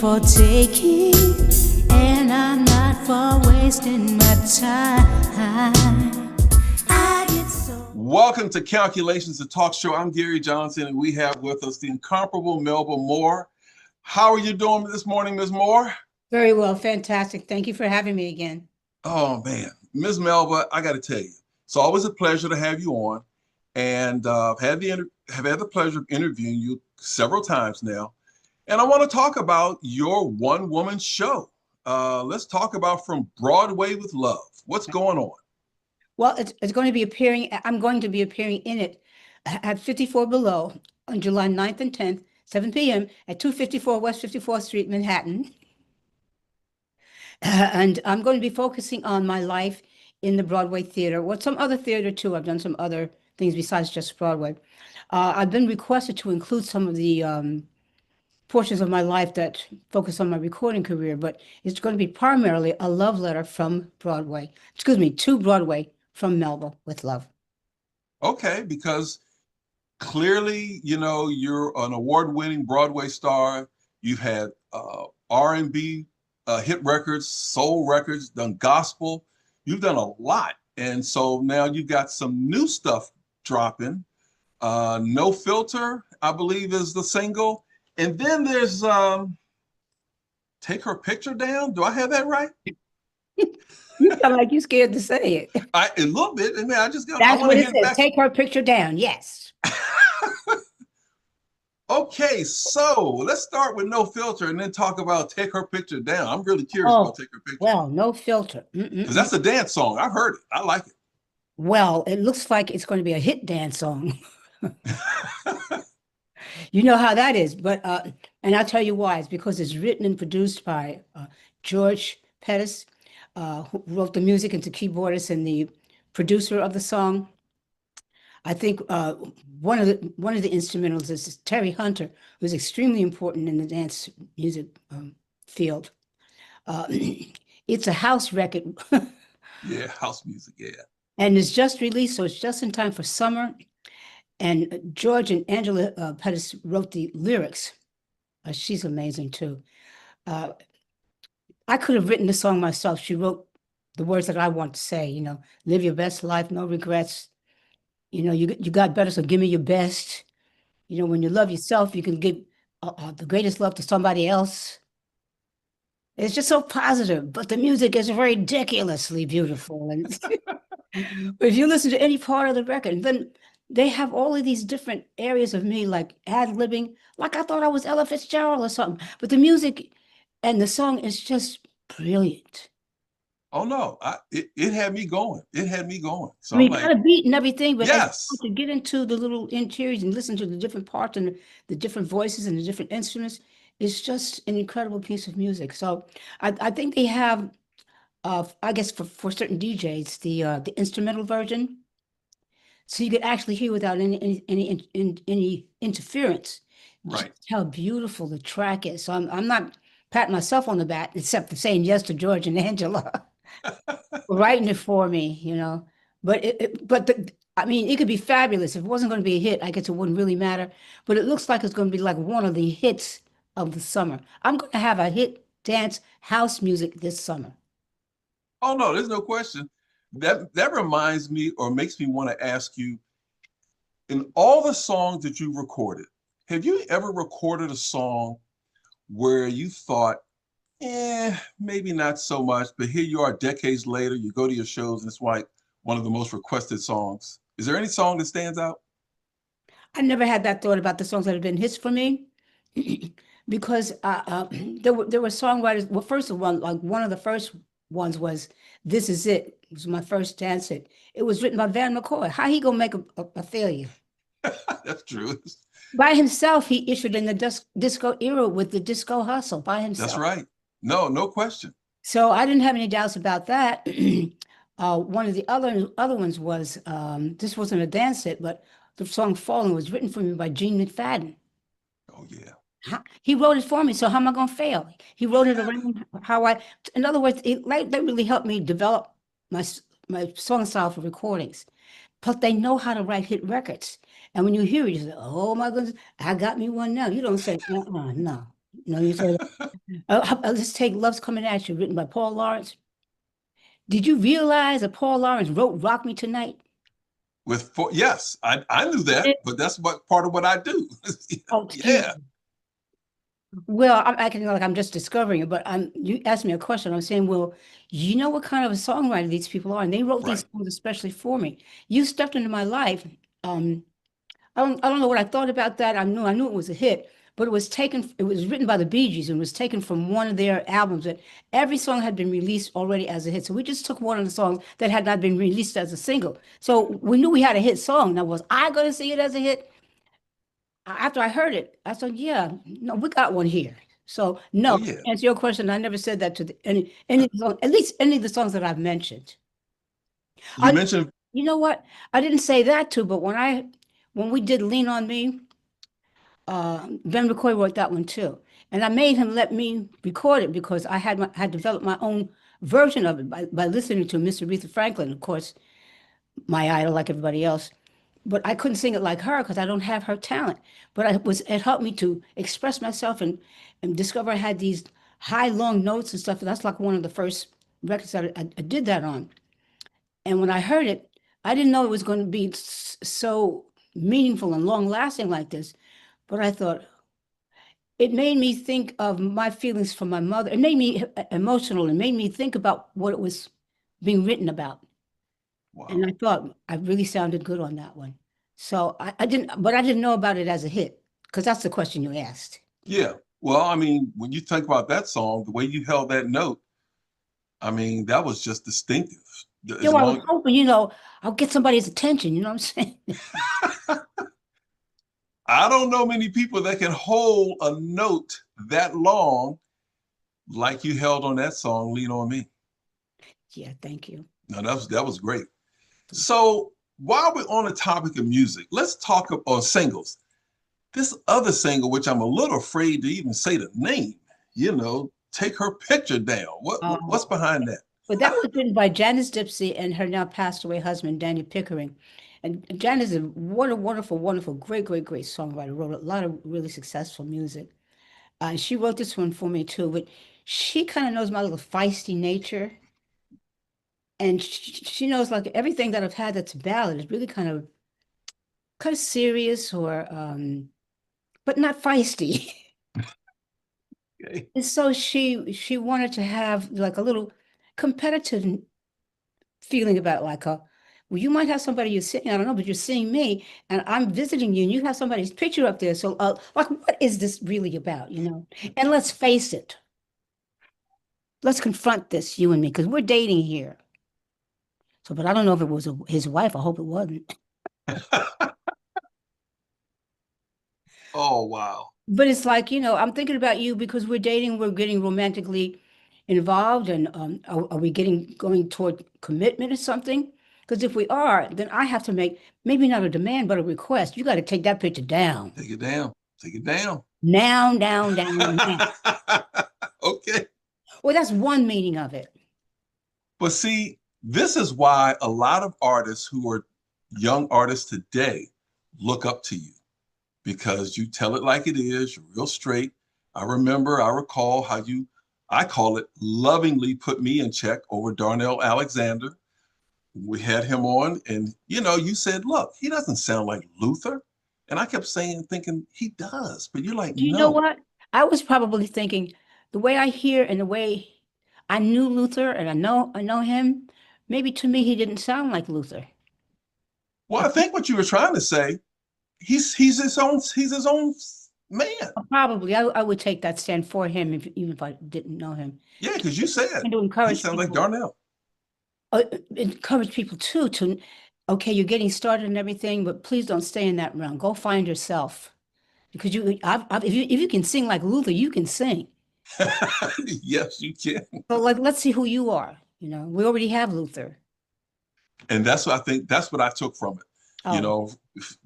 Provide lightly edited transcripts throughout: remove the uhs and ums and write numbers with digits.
for taking, and I'm not for wasting my time. I get so. Welcome to Calculations, the talk show. I'm Gary Johnson, and we have with us the incomparable Melba Moore. How are you doing this morning, Ms. Moore? Very well, fantastic. Thank you for having me again. Oh, man. Ms. Melba, I got to tell you, it's always a pleasure to have you on. And have had the pleasure of interviewing you several times now. And I want to talk about your one-woman show. Let's talk about From Broadway with Love. What's going on? Well, it's going to be appearing, I'm going to be appearing in it at 54 Below on July 9th and 10th, 7 p.m. at 254 West 54th Street, Manhattan. And I'm going to be focusing on my life in the Broadway theater, well, some other theater too. I've done some other things besides just Broadway. I've been requested to include some of the portions of my life that focus on my recording career, but it's going to be primarily a love letter from Broadway, to Broadway from Melba with Love. Okay, because clearly, you know, you're an award-winning Broadway star. You've had R&B hit records, soul records, done gospel. You've done a lot. And so now you've got some new stuff dropping. No Filter, I believe, is the single. And then there's Take Her Picture Down. Do I have that right? You sound like you're scared to say it. A little bit. I mean, I just got. That's what it says. Take Her Picture Down. Yes. Okay, so let's start with No Filter and then talk about Take Her Picture Down. I'm really curious about Take Her Picture. Well, No Filter. Because that's a dance song. I've heard it. I like it. Well, it looks like it's going to be a hit dance song. You know how that is, but and I'll tell you why. It's because it's written and produced by George Pettis, who wrote the music and the keyboardist and the producer of the song. I think one of the instrumentals is Terry Hunter, who's extremely important in the dance music field. It's a house record. Yeah, house music, yeah. And it's just released, so it's just in time for summer. And George and Angela Pettis wrote the lyrics. She's amazing too. I could have written the song myself. She wrote the words that I want to say, you know, live your best life, no regrets. You know, you got better, so give me your best. You know, when you love yourself, you can give the greatest love to somebody else. It's just so positive, but the music is ridiculously beautiful. And if you listen to any part of the record, then they have all of these different areas of me, like ad-libbing, like I thought I was Ella Fitzgerald or something. But the music and the song is just brilliant. Oh no, it had me going. It had me going. So I mean, got a beat and everything, but yes, to get into the little interiors and listen to the different parts and the different voices and the different instruments, it's just an incredible piece of music. So I think they have, I guess for certain DJs, the instrumental version. So you could actually hear without any interference. Right. Just how beautiful the track is. So I'm not patting myself on the back, except for saying yes to George and Angela for writing it for me, you know. But I mean, it could be fabulous. If it wasn't going to be a hit, I guess it wouldn't really matter. But it looks like it's going to be like one of the hits of the summer. I'm going to have a hit dance house music this summer. Oh no, there's no question. That reminds me or makes me want to ask you, in all the songs that you've recorded, have you ever recorded a song where you thought, maybe not so much, but here you are decades later, you go to your shows and it's like one of the most requested songs? Is there any song that stands out? I never had that thought about the songs that have been hits for me because there were songwriters. Well, first of all, like one of the first ones was This Is It. It was my first dance hit. It was written by Van McCoy. How he gonna make a failure? That's true. By himself, he issued in the disco era with the disco hustle by himself. That's right. No question. So I didn't have any doubts about that. One of the other ones was, this wasn't a dance hit, but the song Falling was written for me by Gene McFadden. Oh, yeah. He wrote it for me, so how am I going to fail? He wrote it around how in other words, that really helped me develop my song style for recordings. Plus, they know how to write hit records. And when you hear it, you say, oh my goodness, I got me one now. You don't say, no. You know, you say, let's take Love's Coming At You, written by Paul Lawrence. Did you realize that Paul Lawrence wrote Rock Me Tonight? Yes, I knew that, but that's what part of what I do. Oh, excuse Yeah, me. Well, I'm acting like I'm just discovering it, but you asked me a question. I'm saying, well, you know what kind of a songwriter these people are, and they wrote these right. songs especially for me. You stepped into my life. Um, I don't know what I thought about that. I knew it was a hit, but it was written by the Bee Gees and was taken from one of their albums that every song had been released already as a hit. So we just took one of the songs that had not been released as a single. So we knew we had a hit song. Now, was I going to see it as a hit? After I heard it, I said, yeah, no, we got one here. So Oh no, to yeah. answer your question, I never said that to any of the at least any of the songs that I've mentioned. You I, mentioned you know what? I didn't say that too, but when we did Lean on Me, Ben McCoy wrote that one too, and I made him let me record it because had developed my own version of it by listening to Miss Aretha Franklin, of course, my idol, like everybody else. But I couldn't sing it like her because I don't have her talent. But it helped me to express myself and discover I had these high, long notes and stuff. That's like one of the first records that I did that on. And when I heard it, I didn't know it was going to be so meaningful and long lasting like this. But I thought it made me think of my feelings for my mother. It made me emotional. It made me think about what it was being written about. And I wow. thought I really sounded good on that one. So I didn't know about it as a hit because that's the question you asked. Yeah. Well, I mean, when you think about that song, the way you held that note, I mean, that was just distinctive. You As know, I was long hoping, I'll get somebody's attention. You know what I'm saying? I don't know many people that can hold a note that long like you held on that song, Lean on Me. Yeah, thank you. No, that was great. So while we're on the topic of music, let's talk about singles. This other single, which I'm a little afraid to even say the name, Take Her Picture Down. What's Oh, behind that? but that was written by Janice Dipsey and her now passed away husband, Daniel Pickering. And Janice is what a wonderful, wonderful, great, great, great songwriter. Wrote a lot of really successful music. And she wrote this one for me too, but she kind of knows my little feisty nature. And she knows like everything that I've had that's ballad is really kind of serious or but not feisty. Okay. And so she wanted to have like a little competitive feeling about like well, you might have somebody you're seeing, I don't know, but you're seeing me and I'm visiting you and you have somebody's picture up there. So like what is this really about, you know? And let's face it, let's confront this, you and me, because we're dating here. So, but I don't know if it was his wife. I hope it wasn't. Oh, wow. But it's like, I'm thinking about you because we're dating, we're getting romantically involved, and are we going toward commitment or something? Because if we are, then I have to make maybe not a demand, but a request. You got to take that picture down. Take it down. Take it down. Down, down, down, down. Okay. Well, that's one meaning of it. But see, this is why a lot of artists who are young artists today look up to you because you tell it like it is. You're real straight. I recall how I call it lovingly put me in check over Darnell Alexander. We had him on, and you said, look, he doesn't sound like Luther. And I kept thinking he does, but you're like, Do you know no. what? I was probably thinking the way I hear and the way I knew Luther and I know him, maybe to me he didn't sound like Luther. Well, I think what you were trying to say, he's his own man. Probably, I would take that stand for him even if I didn't know him. Yeah, because you said And to he encourage sounds like people, Darnell. encourage people too to, okay, you're getting started and everything, but please don't stay in that realm. Go find yourself because if you can sing like Luther, you can sing. Yes, you can. So like, let's see who you are. We already have Luther. And that's what I think. That's what I took from it. You Oh, know,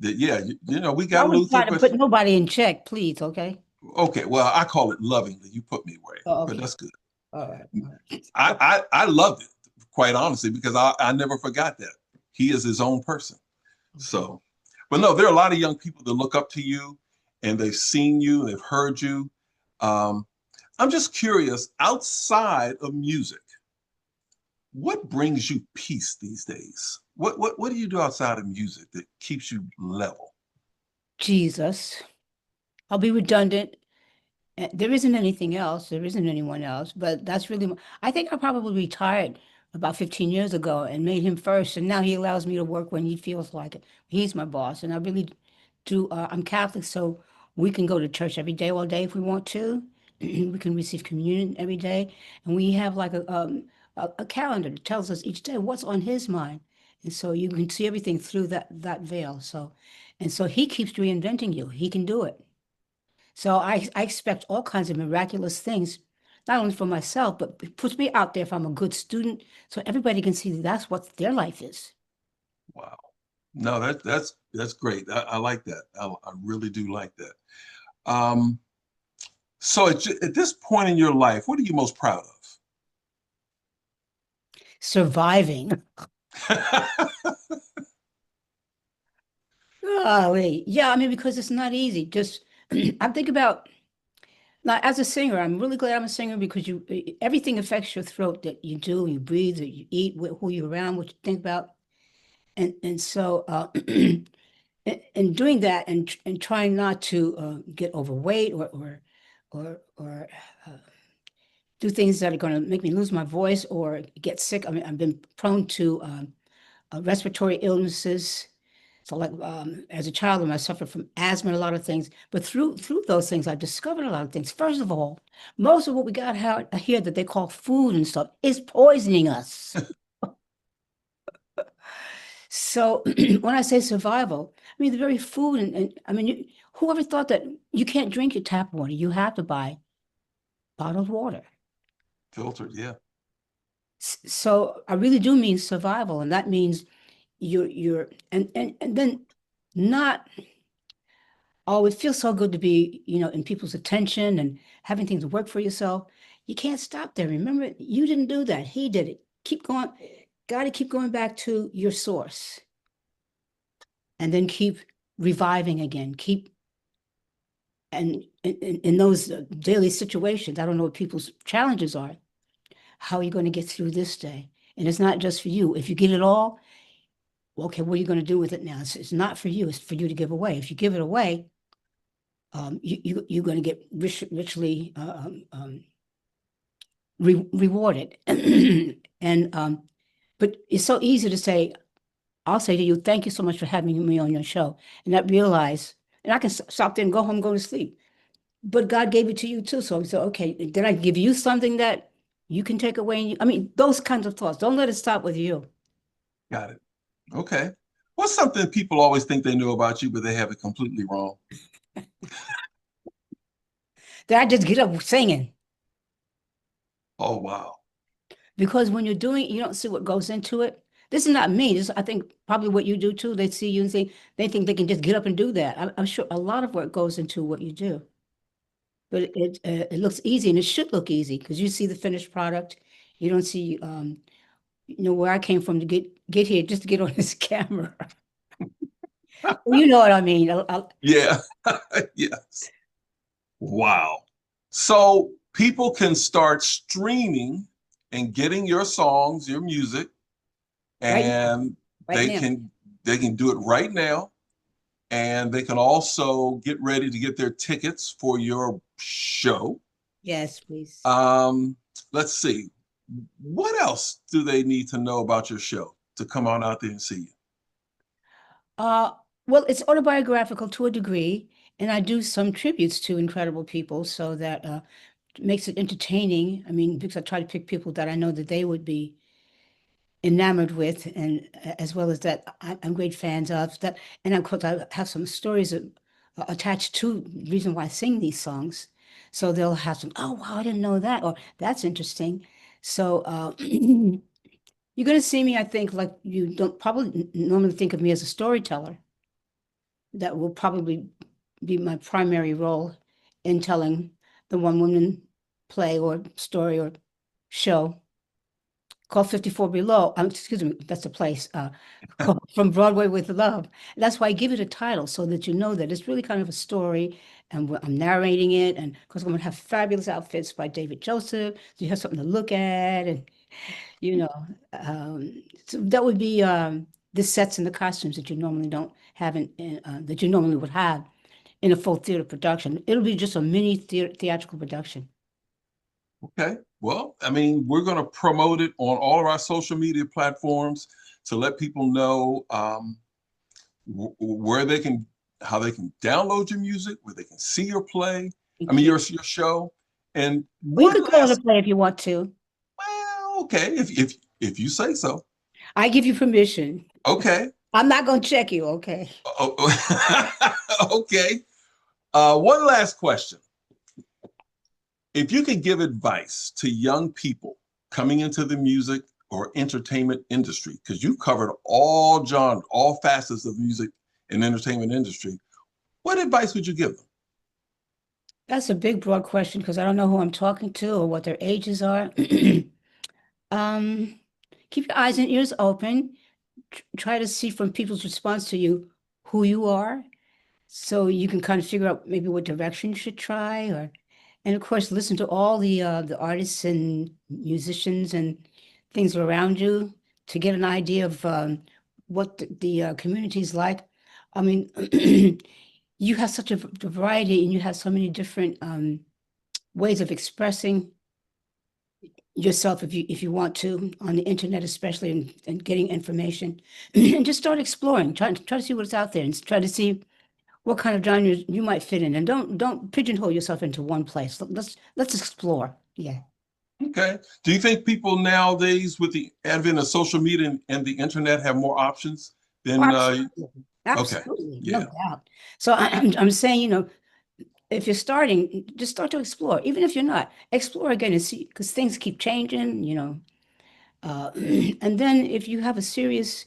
that yeah, we I got wasn't Luther, trying to but put nobody in check, please. Okay. okay. Well, I call it lovingly. You put me away, Oh, but okay. that's good. All right. All right. I loved it, quite honestly, because I never forgot that he is his own person. Okay. So, but no, there are a lot of young people that look up to you, and they've seen you, they've heard you. Um, I'm just curious, outside of music, what brings you peace these days? What do you do outside of music that keeps you level? Jesus. I'll be redundant. There isn't anything else. There isn't anyone else. But that's really, I think I probably retired about 15 years ago and made him first. And now he allows me to work when he feels like it. He's my boss. And I really do. I'm Catholic, so we can go to church every day, all day if we want to. We can receive communion every day. And we have like a calendar that tells us each day what's on his mind. And so you can see everything through that veil. And so he keeps reinventing you. He can do it. So I expect all kinds of miraculous things, not only for myself, but it puts me out there if I'm a good student, so everybody can see that that's what their life is. Wow. No, that's great. I like that. I really do like that. Um, so at this point in your life, what are you most proud Surviving. of? Golly. Yeah, I mean, because it's not easy. Just I think about like as a singer, I'm really glad I'm a singer because everything affects your throat that you do, you breathe, that you eat, who you're around, what you think about. And so and doing that and trying not to get overweight or uh, do things that are going to make me lose my voice or get sick. I mean, I've been prone to respiratory illnesses. So, like as a child, I suffered from asthma and a lot of things. But through those things, I discovered a lot of things. First of all, most of what we got here that they call food and stuff is poisoning us. So when I say survival, I mean the very food and I mean, whoever thought that you can't drink your tap water, you have to buy bottled water. Filtered, yeah. So I really do mean survival, and that means you're and then not oh, it feels so good to be, in people's attention and having things work for yourself. You can't stop there. Remember, you didn't do that. He did it. Keep going. Got to keep going back to your source and then keep reviving again. Keep and in those daily situations, I don't know what people's challenges are. How are you going to get through this day? And it's not just for you. If you get it all, okay, what are you going to do with it now? It's not for you. It's for you to give away. If you give it away, you're going to get richly rewarded. And but it's so easy to say, I'll say to you, thank you so much for having me on your show, and not realize, and I can stop there and go home, go to sleep. But God gave it to you too. So, okay, did I give you something that you can take away? I mean, those kinds of thoughts. Don't let it stop with you. Got it. Okay. What's something people always think they know about you, but they have it completely wrong? Did I just get up singing? Oh, wow. Because when you're doing it, you don't see what goes into it. This is not me. This, I think, probably what you do too. They see you and they think they can just get up and do that. I'm sure a lot of work goes into what you do. But it looks easy, and it should look easy because you see the finished product. You don't see, where I came from to get here just to get on this camera. You know what I mean? Yeah. Yes. Wow. So people can start streaming and getting your songs, your music, Right now, and right they now. can they can do it right now. And they can also get ready to get their tickets for your show. Yes, please. Um, let's see. What else do they need to know about your show to come on out there and see you? Uh, well, it's autobiographical to a degree, and I do some tributes to incredible people so that makes it entertaining. I mean, because I try to pick people that I know that they would be enamored with, and as well as that I'm great fans of that. And of course, I have some stories attached to the reason why I sing these songs. So they'll have some, oh, wow, I didn't know that, or that's interesting. So you're going to see me, I think, like you don't probably normally think of me as a storyteller. That will probably be my primary role in telling the one woman play or story or show. called 54 Below. Excuse me, that's a place called From Broadway with Love. That's why I give it a title so that you know that it's really kind of a story, and I'm narrating it. And of course, I'm going to have fabulous outfits by David Joseph, so you have something to look at, and you know, so that would be the sets and the costumes that you normally don't have that you normally would have in a full theater production. It'll be just a mini theatrical production. Okay. Well, I mean, we're going to promote it on all of our social media platforms to let people know where they can, how they can download your music, where they can see your play. I mean, your show. And Well, you one could call it last, a play if you want to. well, okay, if you say so. I give you permission. Okay. I'm not going to check you, okay? Oh, okay. One last question. If you could give advice to young people coming into the music or entertainment industry, because you've covered all genres, all facets of music and entertainment industry, what advice would you give them? That's a big, broad question because I don't know who I'm talking to or what their ages are. um, Keep your eyes and ears open. Try to see from people's response to you who you are, so you can kind of figure out maybe what direction you should try. And of course, listen to all the artists and musicians and things around you to get an idea of what the community is like. I mean, you have such a variety, and you have so many different ways of expressing yourself if you want to on the internet, especially, and getting information. And just start exploring, try to see what's out there, and try to see what kind of genres you might fit in, and don't pigeonhole yourself into one place. Let's explore. Yeah. Okay. Do you think people nowadays, with the advent of social media and the internet, have more options than? Absolutely. Okay. Absolutely, no Yeah. doubt. So I'm saying, if you're starting, just start to explore. Even if you're not, explore again and see, because things keep changing. And then if you have a serious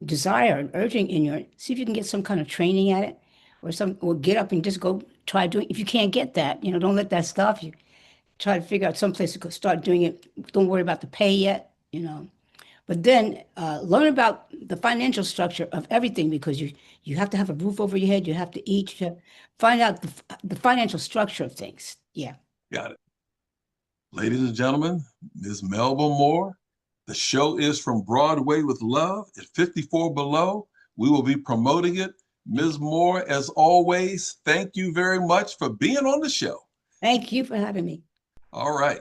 desire and urging in your, see if you can get some kind of training at it, or get up and just go try doing. If you can't get that, don't let that stop you. Try to figure out some place to go start doing it. Don't worry about the pay yet. But then learn about the financial structure of everything, because you have to have a roof over your head. You have to eat. You have, find out the financial structure of things. Yeah. Got it. Ladies and gentlemen, Ms. Melba Moore, the show is From Broadway with Love at 54 Below. We will be promoting it. Ms. Moore, as always, thank you very much for being on the show. Thank you for having me. All right.